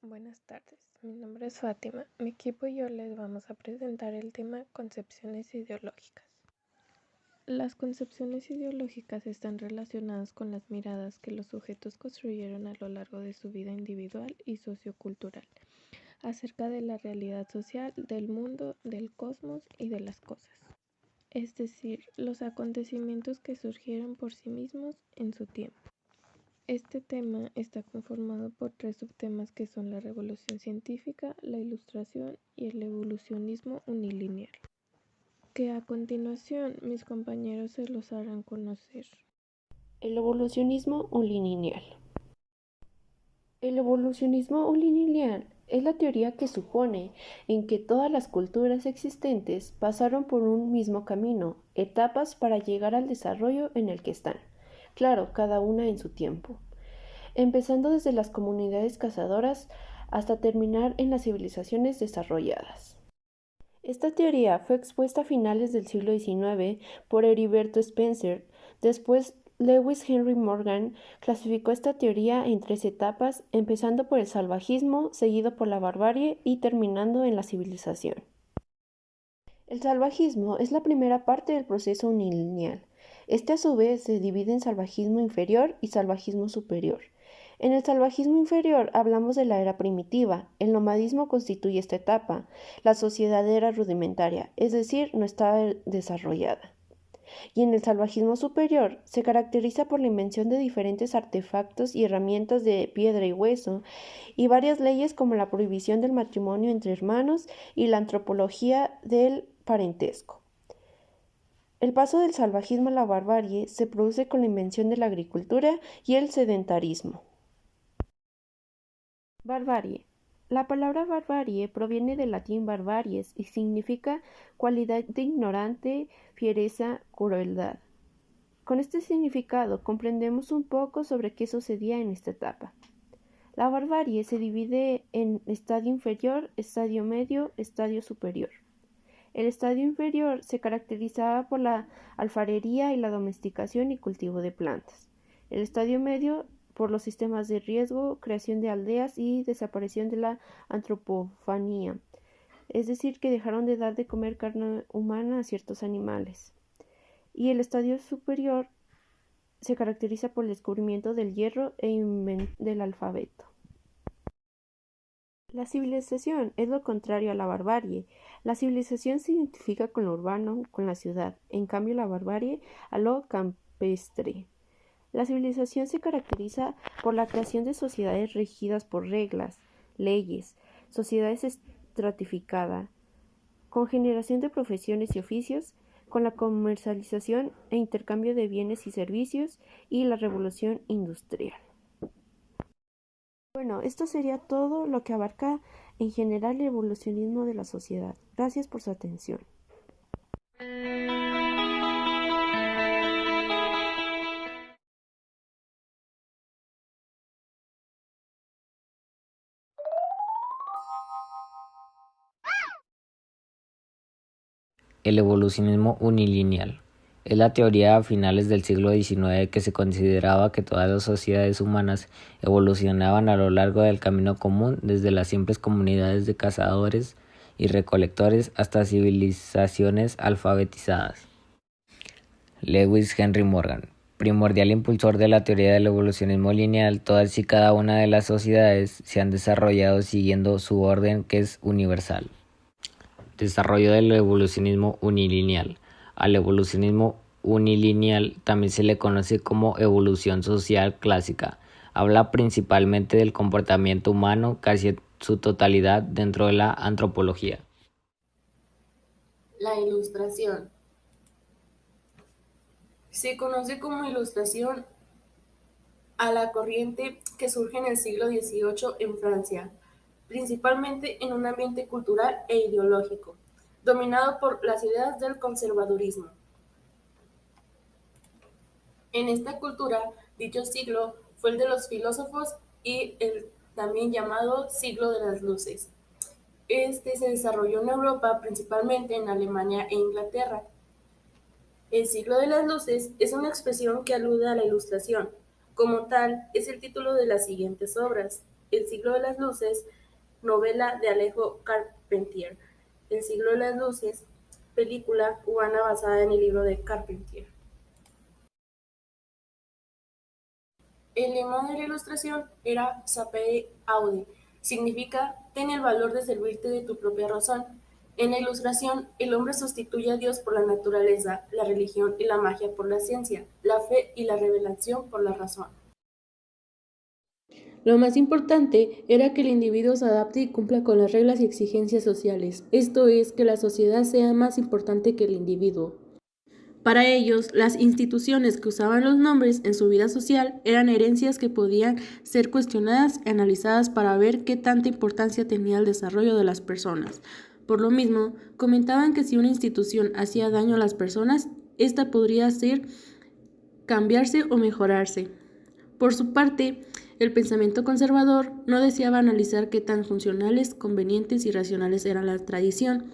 Buenas tardes, mi nombre es Fátima. Mi equipo y yo les vamos a presentar el tema concepciones ideológicas. Las concepciones ideológicas están relacionadas con las miradas que los sujetos construyeron a lo largo de su vida individual y sociocultural acerca de la realidad social, del mundo, del cosmos y de las cosas. Es decir, los acontecimientos que surgieron por sí mismos en su tiempo. Este tema está conformado por tres subtemas que son la revolución científica, la ilustración y el evolucionismo unilineal, que a continuación mis compañeros se los harán conocer. El evolucionismo unilineal. El evolucionismo unilineal es la teoría que supone en que todas las culturas existentes pasaron por un mismo camino, etapas para llegar al desarrollo en el que están, claro, cada una en su tiempo, empezando desde las comunidades cazadoras hasta terminar en las civilizaciones desarrolladas. Esta teoría fue expuesta a finales del siglo XIX por Heriberto Spencer. Después, Lewis Henry Morgan clasificó esta teoría en tres etapas, empezando por el salvajismo, seguido por la barbarie y terminando en la civilización. El salvajismo es la primera parte del proceso unilineal. Este a su vez se divide en salvajismo inferior y salvajismo superior. En el salvajismo inferior hablamos de la era primitiva. El nomadismo constituye esta etapa. La sociedad era rudimentaria, es decir, no estaba desarrollada. Y en el salvajismo superior se caracteriza por la invención de diferentes artefactos y herramientas de piedra y hueso, y varias leyes como la prohibición del matrimonio entre hermanos y la antropología del parentesco. El paso del salvajismo a la barbarie se produce con la invención de la agricultura y el sedentarismo. Barbarie. La palabra barbarie proviene del latín barbaries y significa cualidad de ignorante, fiereza, crueldad. Con este significado comprendemos un poco sobre qué sucedía en esta etapa. La barbarie se divide en estadio inferior, estadio medio, estadio superior. El estadio inferior se caracterizaba por la alfarería y la domesticación y cultivo de plantas. El estadio medio por los sistemas de riesgo, creación de aldeas y desaparición de la antropofanía, es decir, que dejaron de dar de comer carne humana a ciertos animales. Y el estadio superior se caracteriza por el descubrimiento del hierro e del alfabeto. La civilización es lo contrario a la barbarie. La civilización se identifica con lo urbano, con la ciudad, en cambio la barbarie a lo campestre. La civilización se caracteriza por la creación de sociedades regidas por reglas, leyes, sociedades estratificadas, con generación de profesiones y oficios, con la comercialización e intercambio de bienes y servicios y la revolución industrial. Bueno, esto sería todo lo que abarca en general el evolucionismo de la sociedad. Gracias por su atención. El evolucionismo unilineal es la teoría a finales del siglo XIX que se consideraba que todas las sociedades humanas evolucionaban a lo largo del camino común desde las simples comunidades de cazadores y recolectores hasta civilizaciones alfabetizadas. Lewis Henry Morgan, primordial impulsor de la teoría del evolucionismo lineal, todas y cada una de las sociedades se han desarrollado siguiendo su orden que es universal. Desarrollo del evolucionismo unilineal. Al evolucionismo unilineal también se le conoce como evolución social clásica. Habla principalmente del comportamiento humano casi en su totalidad dentro de la antropología. La ilustración. Se conoce como ilustración a la corriente que surge en el siglo XVIII en Francia, principalmente en un ambiente cultural e ideológico, dominado por las ideas del conservadurismo. En esta cultura, dicho siglo fue el de los filósofos y el también llamado siglo de las luces. Este se desarrolló en Europa, principalmente en Alemania e Inglaterra. El siglo de las luces es una expresión que alude a la ilustración. Como tal, es el título de las siguientes obras. El siglo de las luces, novela de Alejo Carpentier. El siglo de las luces, película cubana basada en el libro de Carpentier. El lema de la ilustración era Sapere Aude, significa ten el valor de servirte de tu propia razón. En la ilustración, el hombre sustituye a Dios por la naturaleza, la religión y la magia por la ciencia, la fe y la revelación por la razón. Lo más importante era que el individuo se adapte y cumpla con las reglas y exigencias sociales, esto es, que la sociedad sea más importante que el individuo. Para ellos, las instituciones que usaban los nombres en su vida social eran herencias que podían ser cuestionadas y analizadas para ver qué tanta importancia tenía el desarrollo de las personas. Por lo mismo, comentaban que si una institución hacía daño a las personas, esta podría cambiarse o mejorarse. Por su parte, el pensamiento conservador no deseaba analizar qué tan funcionales, convenientes y racionales eran la tradición,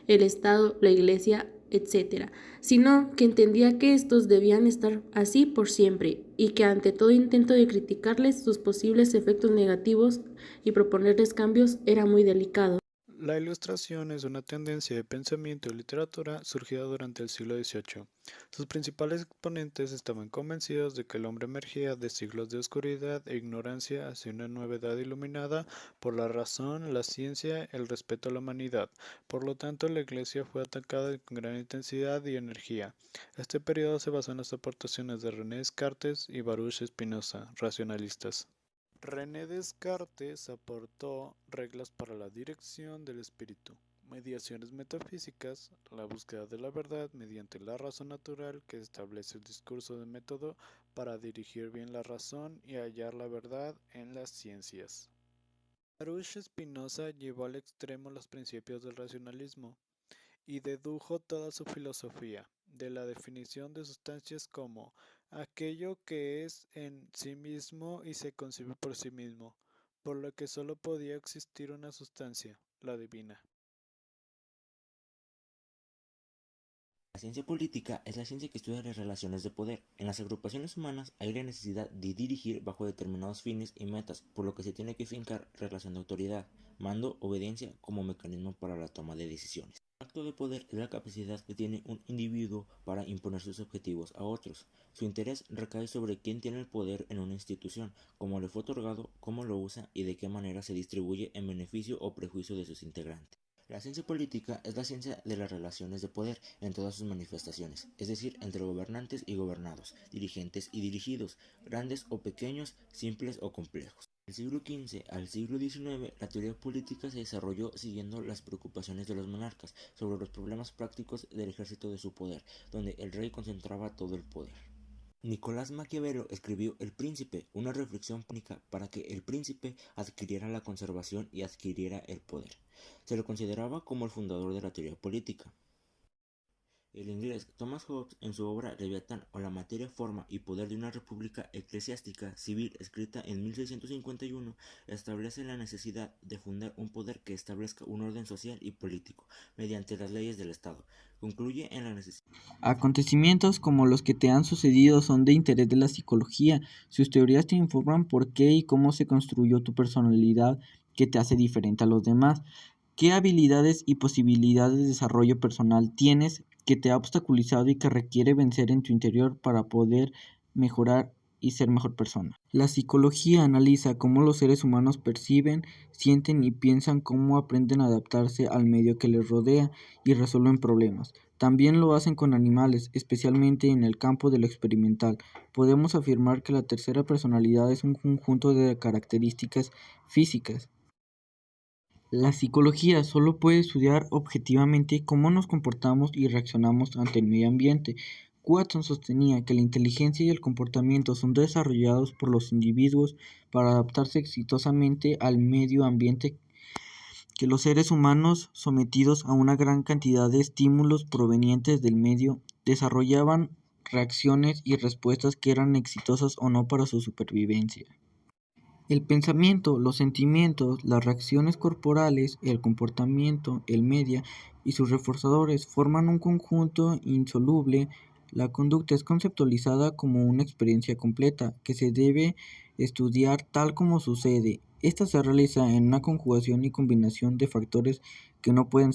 el Estado, la Iglesia, etc., sino que entendía que estos debían estar así por siempre y que ante todo intento de criticarles sus posibles efectos negativos y proponerles cambios era muy delicado. La ilustración es una tendencia de pensamiento y literatura surgida durante el siglo XVIII. Sus principales exponentes estaban convencidos de que el hombre emergía de siglos de oscuridad e ignorancia hacia una nueva edad iluminada por la razón, la ciencia, el respeto a la humanidad. Por lo tanto, la Iglesia fue atacada con gran intensidad y energía. Este periodo se basó en las aportaciones de René Descartes y Baruch Spinoza, racionalistas. René Descartes aportó reglas para la dirección del espíritu, mediaciones metafísicas, la búsqueda de la verdad mediante la razón natural que establece el discurso de método para dirigir bien la razón y hallar la verdad en las ciencias. Baruch Spinoza llevó al extremo los principios del racionalismo y dedujo toda su filosofía de la definición de sustancias como aquello que es en sí mismo y se concibe por sí mismo, por lo que sólo podía existir una sustancia, la divina. La ciencia política es la ciencia que estudia las relaciones de poder. En las agrupaciones humanas hay la necesidad de dirigir bajo determinados fines y metas, por lo que se tiene que fincar relación de autoridad, mando, obediencia como mecanismo para la toma de decisiones. El acto de poder es la capacidad que tiene un individuo para imponer sus objetivos a otros. Su interés recae sobre quién tiene el poder en una institución, cómo le fue otorgado, cómo lo usa y de qué manera se distribuye en beneficio o prejuicio de sus integrantes. La ciencia política es la ciencia de las relaciones de poder en todas sus manifestaciones, es decir, entre gobernantes y gobernados, dirigentes y dirigidos, grandes o pequeños, simples o complejos. Del siglo XV al siglo XIX, la teoría política se desarrolló siguiendo las preocupaciones de los monarcas sobre los problemas prácticos del ejército de su poder, donde el rey concentraba todo el poder. Nicolás Maquiavelo escribió El Príncipe, una reflexión política para que el príncipe adquiriera la conservación y adquiriera el poder. Se lo consideraba como el fundador de la teoría política. El inglés Thomas Hobbes, en su obra Leviatán o la materia, forma y poder de una república eclesiástica civil escrita en 1651, establece la necesidad de fundar un poder que establezca un orden social y político mediante las leyes del Estado. Concluye en la necesidad. Acontecimientos como los que te han sucedido son de interés de la psicología. Sus teorías te informan por qué y cómo se construyó tu personalidad que te hace diferente a los demás. ¿Qué habilidades y posibilidades de desarrollo personal tienes que te ha obstaculizado y que requiere vencer en tu interior para poder mejorar y ser mejor persona? La psicología analiza cómo los seres humanos perciben, sienten y piensan, cómo aprenden a adaptarse al medio que les rodea y resuelven problemas. También lo hacen con animales, especialmente en el campo de lo experimental. Podemos afirmar que la tercera personalidad es un conjunto de características físicas. La psicología solo puede estudiar objetivamente cómo nos comportamos y reaccionamos ante el medio ambiente. Watson sostenía que la inteligencia y el comportamiento son desarrollados por los individuos para adaptarse exitosamente al medio ambiente, que los seres humanos, sometidos a una gran cantidad de estímulos provenientes del medio, desarrollaban reacciones y respuestas que eran exitosas o no para su supervivencia. El pensamiento, los sentimientos, las reacciones corporales, el comportamiento, el media y sus reforzadores forman un conjunto insoluble. La conducta es conceptualizada como una experiencia completa que se debe estudiar tal como sucede. Esta se realiza en una conjugación y combinación de factores que no pueden ser